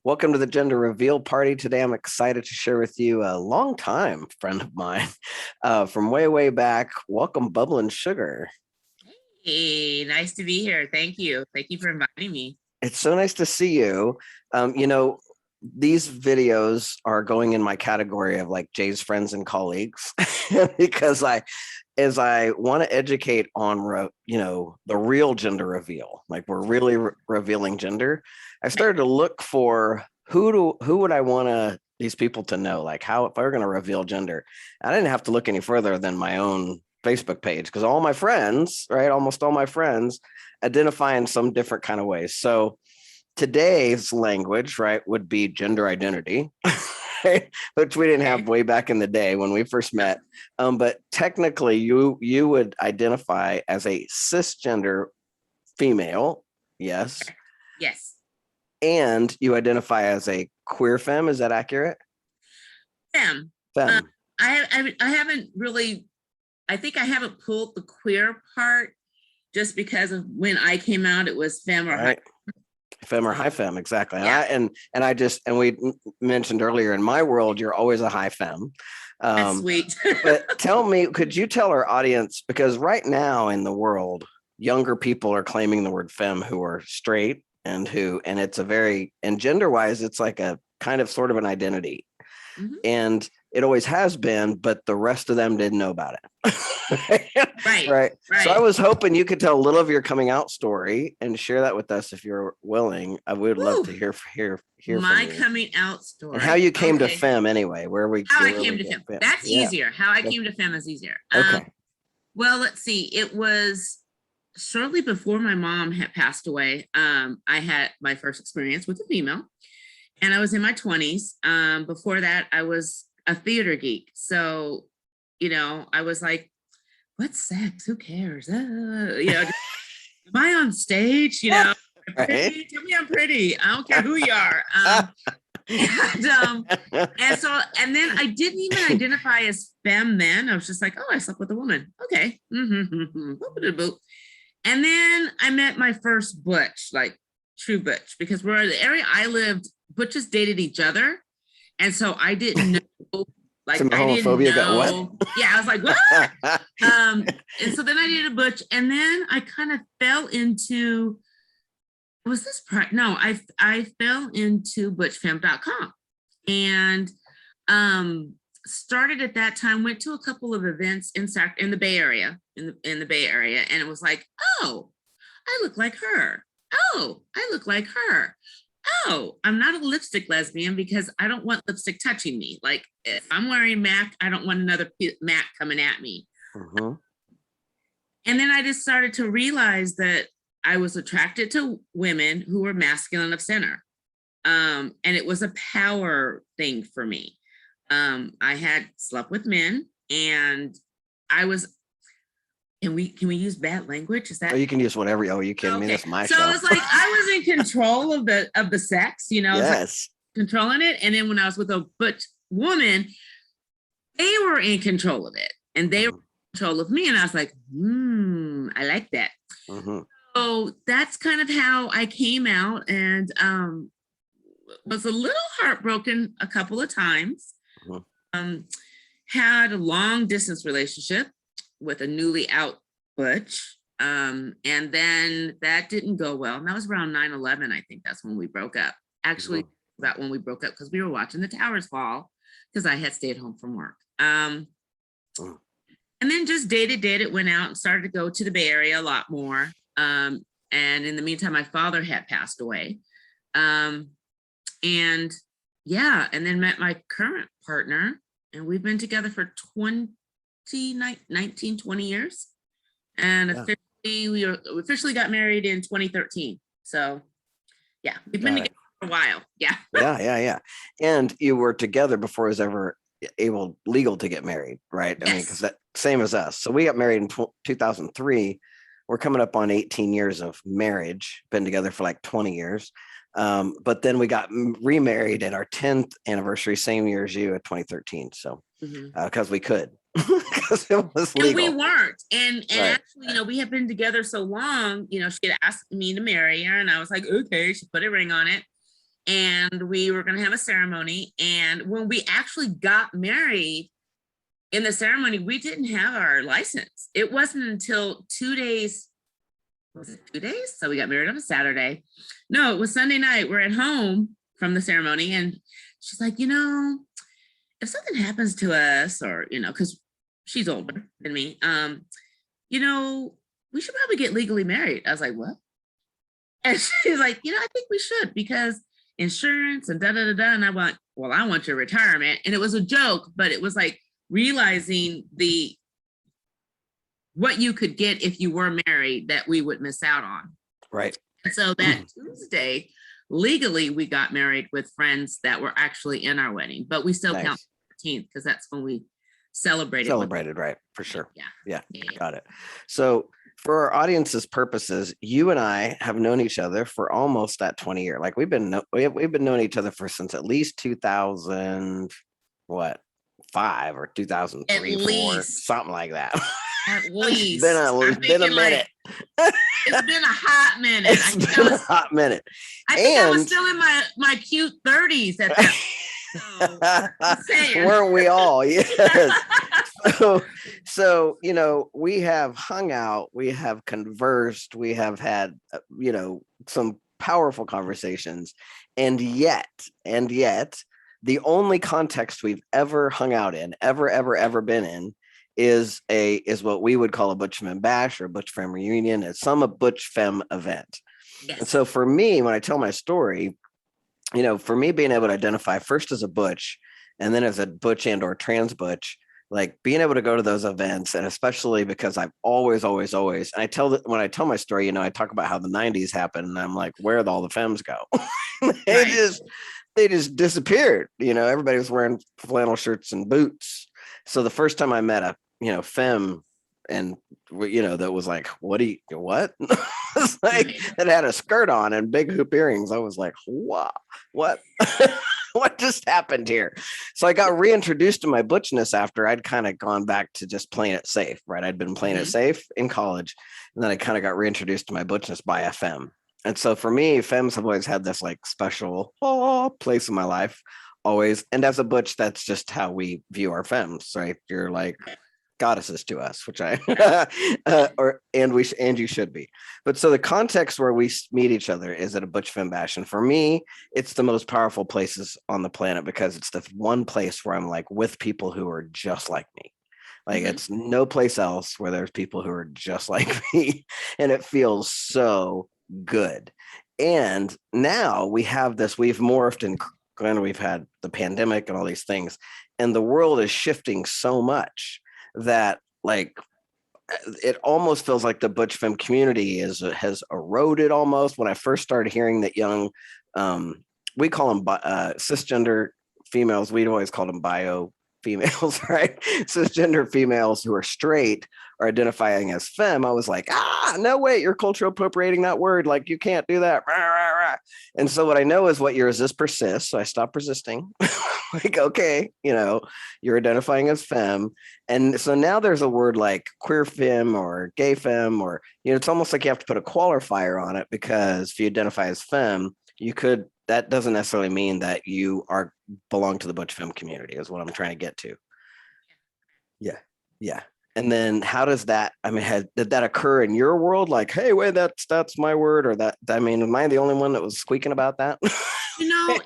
Welcome to the gender reveal party. Today, I'm excited to share with you a longtime friend of mine from way, way back. Welcome, Bubblin Sugar. Hey, nice to be here. Thank you. Thank you for inviting me. It's so nice to see you. These videos are going in my category of like Jay's friends and colleagues because as I want to educate on, the real gender reveal, like we're really revealing gender. I started to look for who would I want these people to know, like how, if I were going to reveal gender, I didn't have to look any further than my own Facebook page because all my friends, right, almost all my friends identify in some different kind of ways. So today's language, right, would be gender identity, which we didn't have way back in the day when we first met. But technically, you would identify as a cisgender female, yes, Yes. and you identify as a queer femme. Is that accurate? Femme. Femme. I haven't really. I think I haven't pulled the queer part just because of when I came out. It was femme or right. Femme or high femme, exactly. Yeah. And we mentioned earlier, in my world, you're always a high femme. That's sweet. But tell me, could you tell our audience, because right now in the world, younger people are claiming the word femme who are straight and it's a very, and gender wise, it's like a kind of sort of an identity. Mm-hmm. And it always has been, but the rest of them didn't know about it. Right. So I was hoping you could tell a little of your coming out story and share that with us if you're willing. I would love to hear my coming out story and how you came to femme anyway. How I came to femme. That's easier. How I came to femme is easier. Okay. Well, let's see. It was shortly before my mom had passed away. I had my first experience with a female, and I was in my 20s. Before that, I was a theater geek. So, I was like, what's sex? Who cares? Am I on stage? Right? Tell me I'm pretty. I don't care who you are. And then I didn't even identify as femme then. I was just like, oh, I slept with a woman. Okay. And then I met my first butch, like true butch, because where the area I lived, butches dated each other. And so I didn't know, like, I didn't know. Got what? Yeah, I was like, what? And so then I dated a butch, and then I kind of fell into, was this Pryor? No, I fell into butchfemme.com and started at that time, went to a couple of events in the Bay Area, in the Bay Area, and it was like, oh, I look like her. Oh, I look like her. Oh, I'm not a lipstick lesbian because I don't want lipstick touching me. Like if I'm wearing MAC, I don't want another MAC coming at me. Mm-hmm. And then I just started to realize that I was attracted to women who were masculine of center. And it was a power thing for me. I had slept with men, and I was. Can we use bad language? Is that? Oh, you can use whatever. Oh, you kidding me? That's my show. So it's like I was in control of the sex, Yes, like controlling it. And then when I was with a butch woman, they were in control of it, and they were in control of me. And I was like, I like that. Mm-hmm. So that's kind of how I came out, and was a little heartbroken a couple of times. Mm-hmm. Had a long distance relationship with a newly out butch. And then that didn't go well. And that was around 9/11. I think that's when we broke up. Actually, about when we broke up, because we were watching the towers fall, because I had stayed home from work. And then just dated, went out and started to go to the Bay Area a lot more. And in the meantime, my father had passed away. And then met my current partner, and we've been together for 20 years, and we officially got married in 2013. So we've been together for a while. Yeah. And you were together before it was ever legal to get married, right? Yes. I mean, because that same as us. So we got married in 2003. We're coming up on 18 years of marriage, been together for like 20 years. But then we got remarried at our 10th anniversary, same year as you, at 2013. So because we could. Because it was legal. And we weren't. And actually, we had been together so long, she had asked me to marry her, and I was like, okay, she put a ring on it. and we were going to have a ceremony. And when we actually got married in the ceremony, we didn't have our license. It wasn't until 2 days. Was it 2 days? So we got married on a Saturday. No, it was Sunday night. We're at home from the ceremony, and she's like, if something happens to us, or because she's older than me, we should probably get legally married. I was like, what? And she's like, I think we should, because insurance and da da da da. And I went, well, I want your retirement. And it was a joke, but it was like realizing what you could get if you were married that we would miss out on. Right. And so that Tuesday, legally, we got married with friends that were actually in our wedding, but we still count the 13th because that's when we celebrated, right? For sure. Yeah. Got it. So for our audience's purposes, you and I have known each other for almost that 20 year. Like we've been knowing each other since at least 2000, 5 or 2003, 4, something like that. At least. It's been a minute. It's been a hot minute. It's been a hot minute. I think I was still in my cute 30s at that. Weren't we all? Yes. So we have hung out, we have conversed, we have had some powerful conversations, and yet the only context we've ever hung out in, ever been in, is what we would call a Butch Femme Bash or Butch Femme Reunion. It's a Butch Femme event. Yes. And so for me, when I tell my story, for me being able to identify first as a Butch and then as a Butch and or trans Butch, like being able to go to those events, and especially because I've always, and when I tell my story, I talk about how the 90s happened, and I'm like, where'd all the femmes go? They just disappeared. Everybody was wearing flannel shirts and boots. So the first time I met a femme, and that was like, what? It's like that had a skirt on and big hoop earrings. I was like, wow, what? What just happened here? So I got reintroduced to my butchness after I'd kind of gone back to just playing it safe, right? I'd been playing it safe in college, and then I kind of got reintroduced to my butchness by a femme. And so for me, femmes have always had this like special place in my life, always. And as a butch, that's just how we view our femmes, right? You're like goddesses to us, which I and you should be. But so the context where we meet each other is at a Butch Femme Bash, and for me, it's the most powerful places on the planet because it's the one place where I'm like with people who are just like me. Like it's no place else where there's people who are just like me, and it feels so good. And now we have this, we've morphed, and granted, we've had the pandemic and all these things, and the world is shifting so much that like it almost feels like the Butch Femme community has eroded almost. When I first started hearing that young, we call them cisgender females, we'd always called them bio females, right? Cisgender females who are straight are identifying as femme. I was like, no, wait, you're cultural appropriating that word. Like you can't do that. And so what I know is what you resist persists. So I stopped resisting. Like, okay, you're identifying as femme. And so now there's a word like queer femme or gay femme, or, it's almost like you have to put a qualifier on it, because if you identify as femme, that doesn't necessarily mean that you belong to the Butch Femme community, is what I'm trying to get to. Yeah. And then how does that, did that occur in your world? Like, hey, wait, that's my word, or that, am I the only one that was squeaking about that?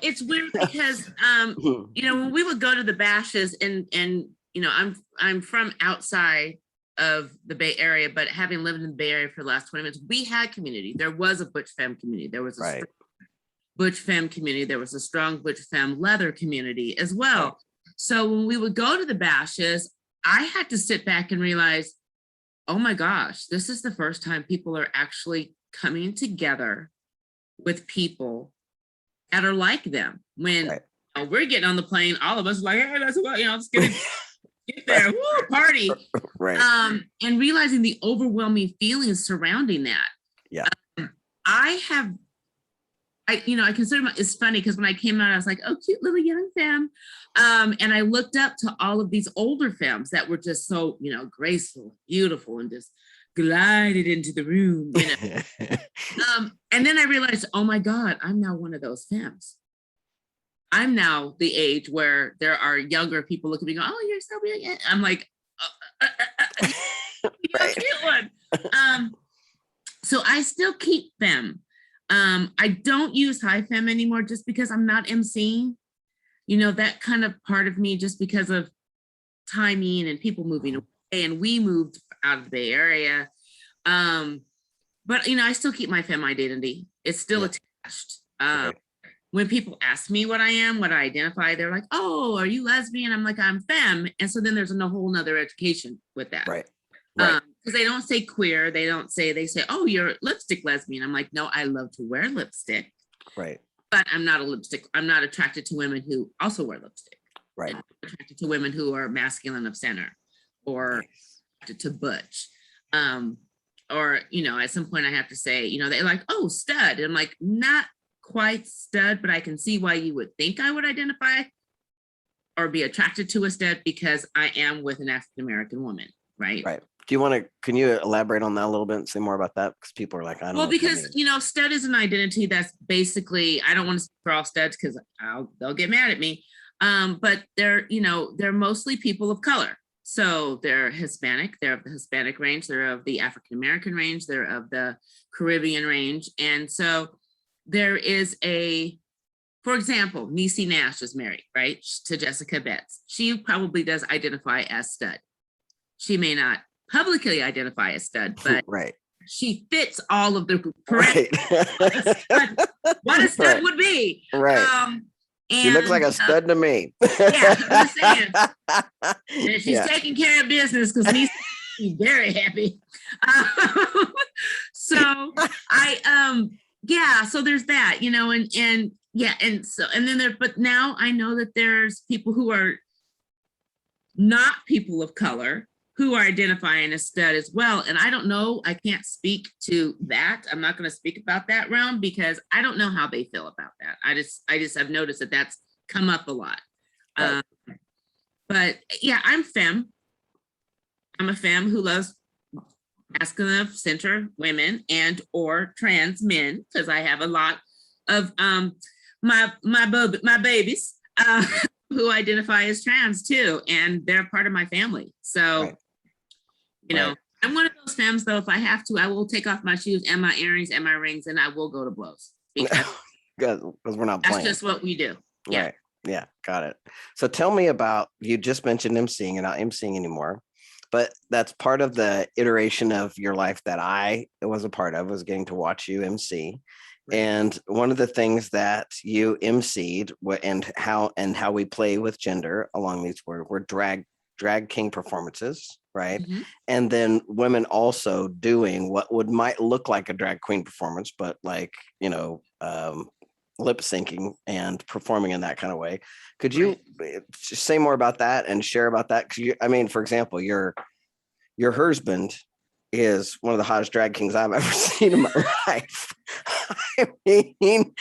It's weird because, when we would go to the bashes and I'm from outside of the Bay Area, but having lived in the Bay Area for the last 20 minutes, we had community. There was a Butch Femme community. There was a Butch Femme community. There was a strong Butch Femme leather community as well. Right. So when we would go to the bashes, I had to sit back and realize, oh my gosh, this is the first time people are actually coming together with people that are like them. When we're getting on the plane, all of us are like, hey, let's go, let's get there, woo, party. Right. And realizing the overwhelming feelings surrounding that. Yeah. I consider it's funny because when I came out, I was like, oh, cute little young femme. And I looked up to all of these older femmes that were just so, graceful, beautiful, and just glided into the room, And then I realized, oh my God, I'm now one of those femmes. I'm now the age where there are younger people looking at me going, oh, you're so big. I'm like, you're a cute one. So I still keep them. I don't use high fem anymore just because I'm not emceeing. You know, that kind of part of me, just because of timing and people moving away, and we moved out of the Bay Area. But you know, I still keep my femme identity. It's still attached. When people ask me what I am, what I identify, they're like, oh, are you lesbian? I'm like, I'm femme. And so then there's a whole nother education with that. Right. Because they don't say queer. They say, oh, you're lipstick lesbian. I'm like, no, I love to wear lipstick. Right. But I'm not a lipstick. I'm not attracted to women who also wear lipstick. Right. I'm attracted to women who are masculine of center, or attracted to butch. Or, you know, at some point I have to say, you know, they're like, oh, stud. And I'm like, not quite stud, but I can see why you would think I would identify or be attracted to a stud, because I am with an African-American woman, right? Right. Can you elaborate on that a little bit and say more about that? Because people are like, I don't know. Well, because, you know, stud is an identity that's basically, I don't want to speak for all studs because they'll get mad at me. But they're mostly people of color. So they're Hispanic, they're of the Hispanic range, they're of the African-American range, they're of the Caribbean range. And so there is for example, Niecy Nash is married, right, to Jessica Betts. She probably does identify as stud. She may not publicly identify as stud, but she fits all of the what a stud would be. Right. She looks like a stud to me. Yeah, I'm just saying. And she's taking care of business because Niecy is very happy. So so there's that, you know, and then but now I know that there's people who are not people of color who are identifying as stud as well. And I don't know, I can't speak to that. I'm not going to speak about that realm because I don't know how they feel about that. I just have noticed that that's come up a lot. Right. But yeah, I'm femme. I'm a femme who loves masculine of center women and or trans men, because I have a lot of my babies who identify as trans too, and they're part of my family. So, you know, I'm one of those femmes though. If I have to, I will take off my shoes and my earrings and my rings, and I will go to blows because we're not playing. That's just what we do. Yeah. Right. Yeah. Got it. So tell me about, you just mentioned emceeing, and not emceeing anymore, but that's part of the iteration of your life that I was a part of, was getting to watch you MC. And one of the things that you emceed and how we play with gender along these were drag king performances, right? Mm-hmm. And then women also doing what might look like a drag queen performance, but like, you know, lip syncing and performing in that kind of way. Could you say more about that and share about that? Because I mean, for example, your husband is one of the hottest drag kings I've ever seen in my life. I mean,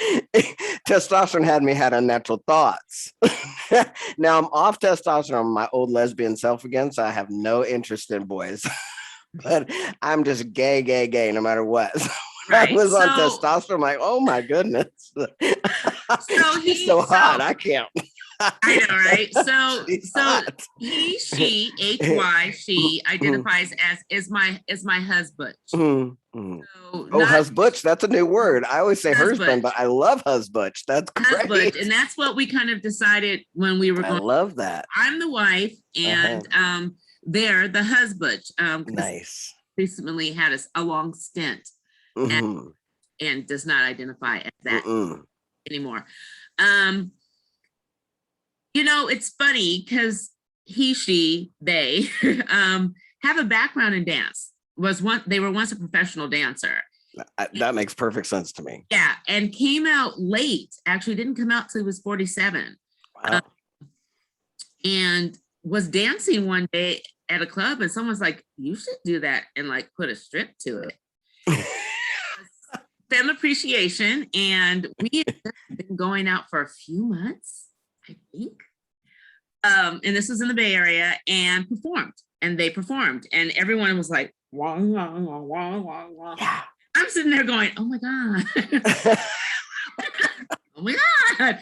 testosterone had me had unnatural thoughts. Now I'm off testosterone, my old lesbian self again, so I have no interest in boys. But I'm just gay, no matter what. So I was on testosterone, I'm like, oh my goodness. So he's so hot, I can't. I know, right? So he, she, HY, she identifies as is my husband. Mm-hmm. So husbutch, that's a new word. I always say husband, but I love husbutch. That's great. Husbutch, and that's what we kind of decided when we were going. I love that. I'm the wife, and they're the husbutch. Nice. Recently had a long stint, and does not identify as that anymore. You know, it's funny because he, she, they have a background in dance. They were once a professional dancer. That makes perfect sense to me. Yeah, and came out late. Actually, didn't come out till he was 47. Wow. And was dancing one day at a club, and someone's like, "You should do that and like put a strip to it." Femme appreciation, and we had been going out for a few months, I think. And this was in the Bay Area, and they performed, and everyone was like, wah, wah, wah, wah, wah, wah. Yeah. I'm sitting there going, oh my God. Oh my God.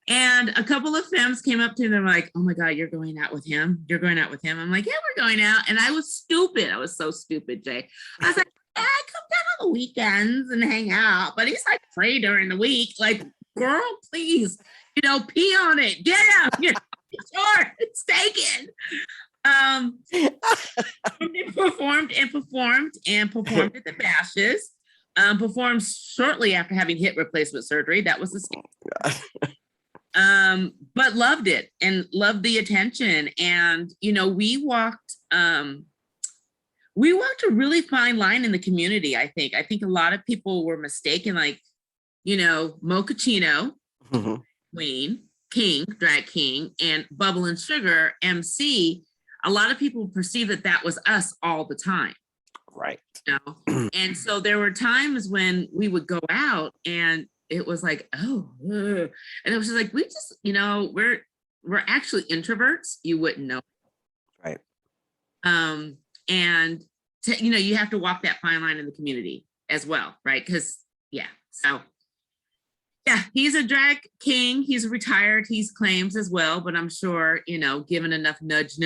And a couple of femmes came up to me and they're like, oh my God, you're going out with him? You're going out with him? I'm like, yeah, we're going out. And I was stupid. I was so stupid, Jay. I was like, yeah, I come down on the weekends and hang out, but he's like free during the week. Like, girl, please, pee on it. Get out. Sure, it's taken. Performed at the bashes. Performed shortly after having hip replacement surgery. That was the stage. But loved it and loved the attention. And we walked a really fine line in the community. I think a lot of people were mistaken, like Mochaccino, Queen, King, drag king, and Bubblin Sugar, MC. A lot of people perceive that was us all the time. Right. And so there were times when we would go out and it was like, and it was just like, we just, we're actually introverts. You wouldn't know. Right. And you have to walk that fine line in the community as well. Right. Cause he's a drag king. He's retired. He's claims as well, but I'm sure, given enough nudge.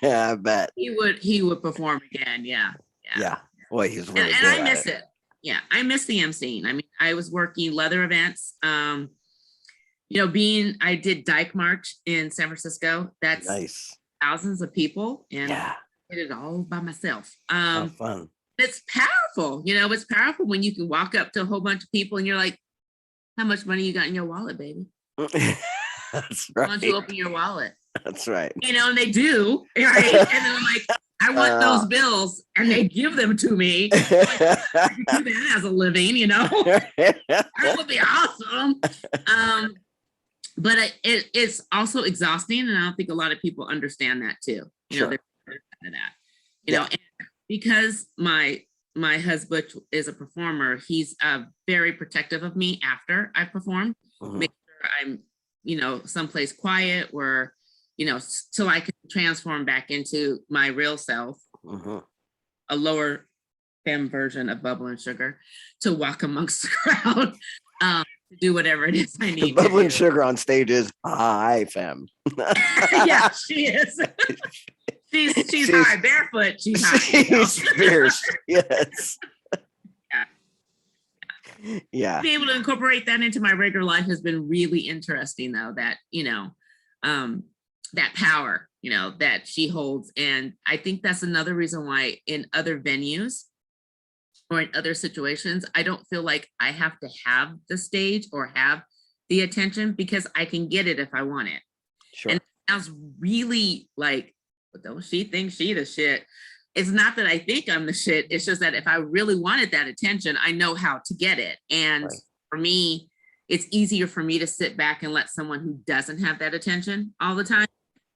Yeah, I bet he would perform again. Yeah. Boy, he's really and good I miss it. Yeah, I miss the emceeing. I mean, I was working leather events. I did Dyke March in San Francisco. That's nice. Thousands of people, and I did it all by myself. Fun. It's powerful. It's powerful when you can walk up to a whole bunch of people and you're like, how much money you got in your wallet, baby? That's right. Why don't you open your wallet? That's right. And they do, right? And then I'm like, I want those bills, and they give them to me. Like, I can do that as a living, That would be awesome. But it's also exhausting, and I don't think a lot of people understand that too. They're and because my husband is a performer, he's very protective of me after I perform. Make sure I'm, someplace quiet where, till I can transform back into my real self, a lower femme version of Bubblin Sugar, to walk amongst the crowd, to do whatever it is I need. Bubblin Sugar on stage is high femme. Yeah, she is. She's high, barefoot. She's high. She's fierce. Yes. Yeah. Being able to incorporate that into my regular life has been really interesting, though. That that power, that she holds. And I think that's another reason why in other venues or in other situations, I don't feel like I have to have the stage or have the attention, because I can get it if I want it. Sure. And it sounds really like, but don't she think she the shit? It's not that I think I'm the shit. It's just that if I really wanted that attention, I know how to get it. And for me, it's easier for me to sit back and let someone who doesn't have that attention all the time,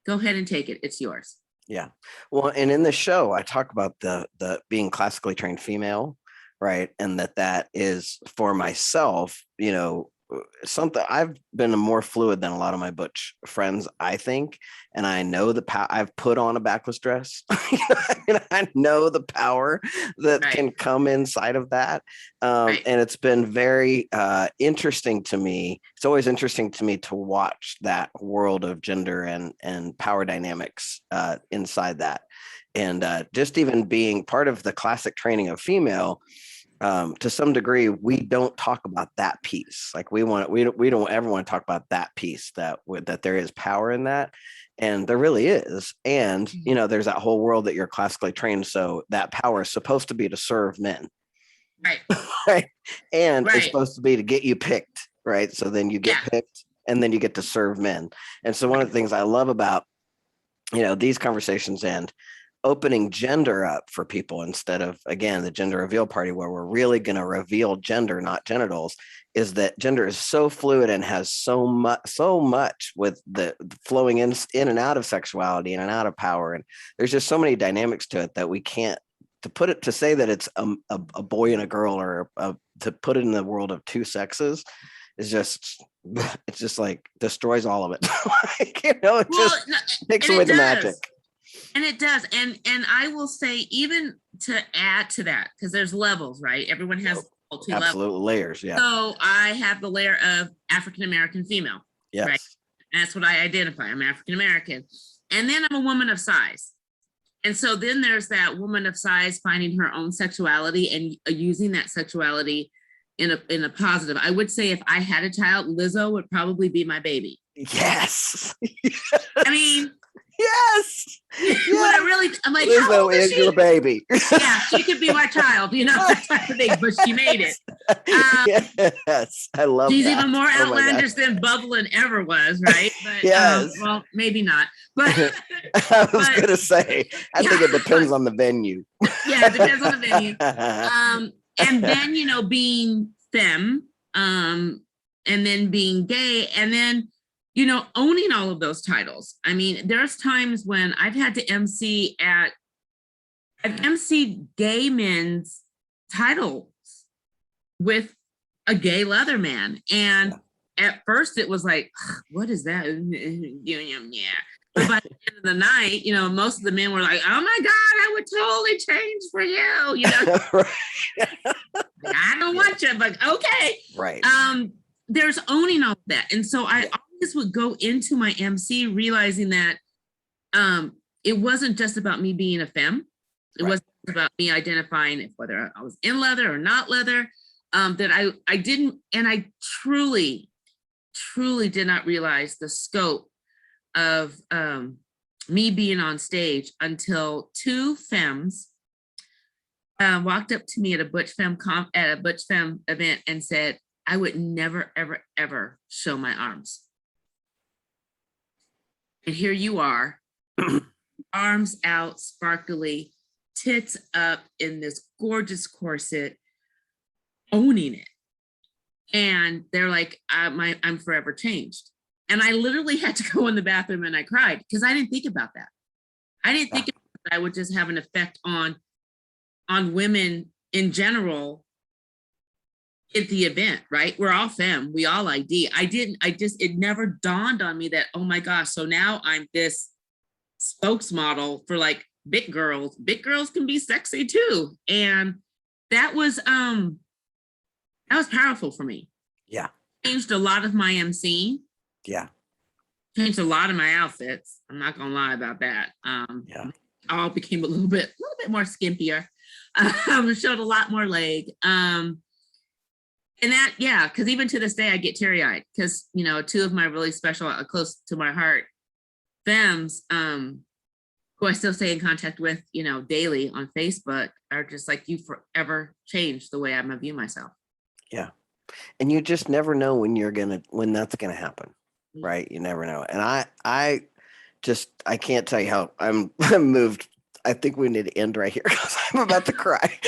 go ahead and take it. It's yours. Yeah. Well, and in the show, I talk about the being classically trained female, right? And that is for myself, something. I've been more fluid than a lot of my butch friends, I think. And I know I've put on a backless dress. I know the power that can come inside of that. And it's been very interesting to me. It's always interesting to me to watch that world of gender and power dynamics inside that. And just even being part of the classic training of female, to some degree, we don't talk about that piece. Like we don't ever want to talk about that piece, that there is power in that. And there really is. And, there's that whole world that you're classically trained. So that power is supposed to be to serve men. Right. Right. And it's supposed to be to get you picked. Right. So then you get picked and then you get to serve men. And so one of the things I love about, these conversations and opening gender up for people instead of, again, the gender reveal party where we're really going to reveal gender, not genitals, is that gender is so fluid and has so much with the flowing in and out of sexuality, in and out of power. And there's just so many dynamics to it that we can't, to say that it's a boy and a girl, or to put it in the world of two sexes is just, it's just like destroys all of it. Takes away the magic. And it does. And I will say, even to add to that, because there's levels, right? Everyone has multi-level. Absolutely, layers. Yeah. So I have the layer of African American female. Yes. Right. That's what I identify. I'm African American, and then I'm a woman of size. And so then there's that woman of size finding her own sexuality and using that sexuality in a positive. I would say if I had a child, Lizzo would probably be my baby. Yes. I mean, yes. Yes. I'm like, Lizzo how old is she? Your baby. Yeah, she could be my child, that type of thing, but she made it. Yes, I love she's that. even more outlandish than Bubblin ever was, right? But yes. Well, maybe not. But I was gonna say, I think it depends on the venue. Yeah, it depends on the venue. And then being femme, and then being gay, and then owning all of those titles. I mean, there's times when I've had to I've emceed gay men's titles with a gay leather man. And at first it was like, what is that? Yeah. But by the end of the night, most of the men were like, oh my God, I would totally change for you. I don't want you, but okay. Right. There's owning all of that. And so I always would go into my MC realizing that it wasn't just about me being a femme. It wasn't about me identifying whether I was in leather or not leather. That I didn't, and I truly did not realize the scope of me being on stage until two femmes walked up to me at a Butch Femme event and said, I would never, ever, ever show my arms. And here you are, arms out, sparkly, tits up in this gorgeous corset, owning it. And they're like, I'm forever changed. And I literally had to go in the bathroom and I cried because I didn't think about that. I didn't think that would just have an effect on women in general at the event, right? We're all femme, we all ID. It never dawned on me that, oh my gosh, so now I'm this spokesmodel for like big girls. Big girls can be sexy too. And that was powerful for me. Yeah. Changed a lot of my MCing. Yeah. Changed a lot of my outfits. I'm not gonna lie about that. All became a little bit more skimpier. Showed a lot more leg. And that, because even to this day I get teary-eyed because two of my really special, close to my heart femmes, who I still stay in contact with, daily on Facebook, are just like, you forever changed the way I view myself. Yeah. And you just never know when that's gonna happen. Right. You never know. And I can't tell you how I'm moved. I think we need to end right here because I'm about to cry.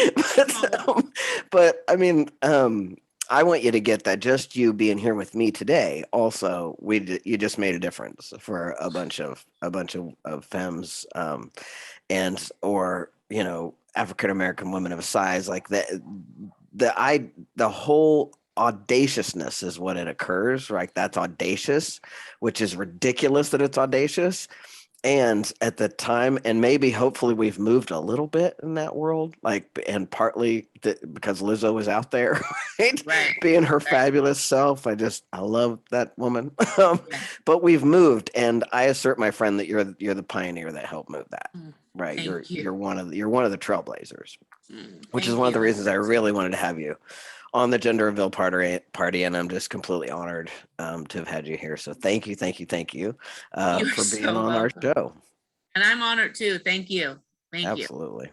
But I mean, I want you to get that just you being here with me today. Also, you just made a difference for a bunch of femmes, and or African American women of size, like that. The whole audaciousness is what it occurs, right? That's audacious, which is ridiculous that it's audacious. And at the time, and maybe hopefully we've moved a little bit in that world, and partly because Lizzo was out there, right? Being her fabulous self. I love that woman. But we've moved, and I assert, my friend, that you're the pioneer that helped move that. Right. You're one of the trailblazers, which is one of the reasons I really wanted to have you on the Gender Reveal party, and I'm just completely honored to have had you here. So thank you for being on our show. And I'm honored too. Thank you. Absolutely.